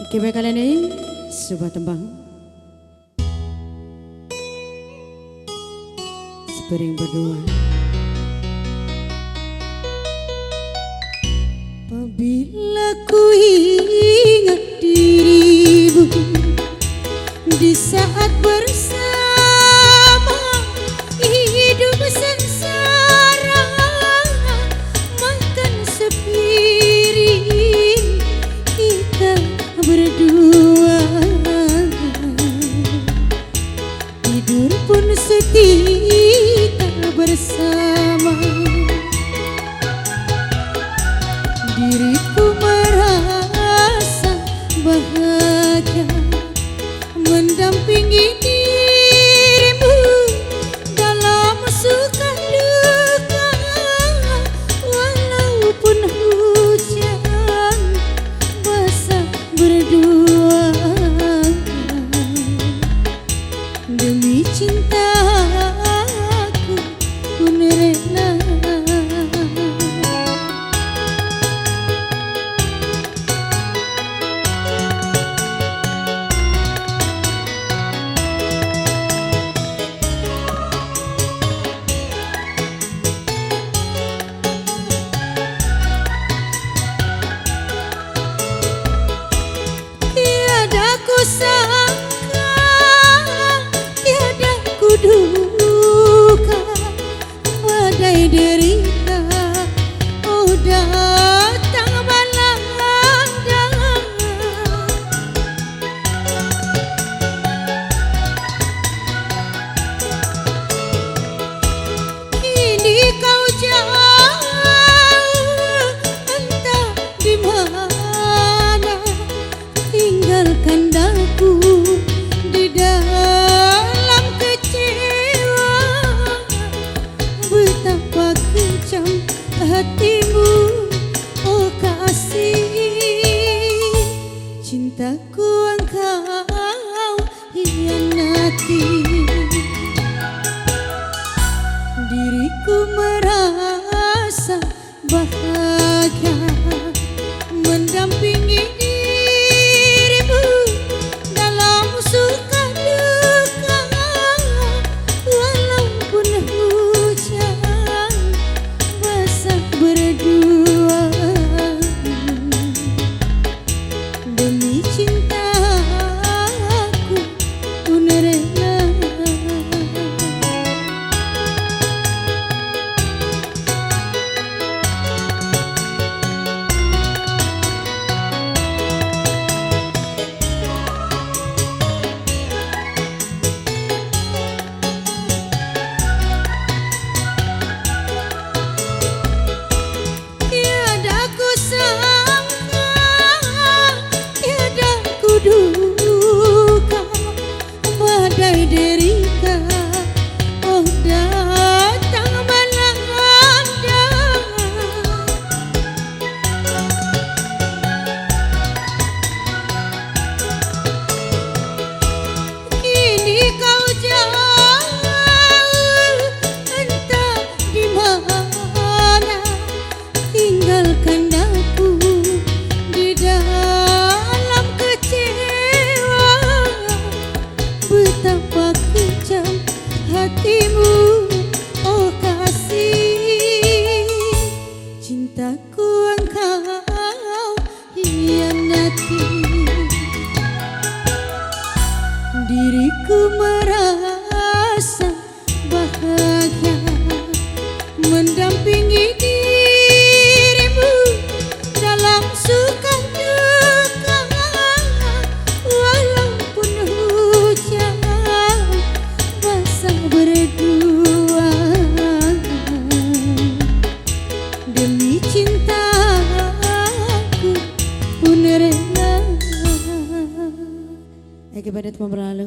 Kibay kalian ini sebuah tembang Sepering berdua. Apabila ku ingat dirimu di saat bersama hidup sengsara, makan sepiring kita berdua, tidur pun setika bersama. Diriku merasa bahagia mendampingi dirimu dalam suka duka, walaupun hujan basah berdua. Demi cintaku pun rela. Sangka tiada ku duga badai derita, oh datang melanda. Kini kau jauh entah di mana, tinggalkan daku di dalam kecewa. Betapa kejam hatimu, oh kasih, cintaku engkau hianati. Diriku merasa bahagia mendampingi demi cintaku pun rela. Tiada ku sangka, tiada ku duga badai derita, oh datang melanda. Kini kau jauh entah di mana, tinggalkan daku di dalam kecewa. Betapa kejam hatimu, oh kasih, cintaku engkau hianati. Diriku merasa bahagia mendampingi dirimu dalam suka duka, walaupun hujan basah berdua. Demi cintaku pun rela. Kepada teman berlalu.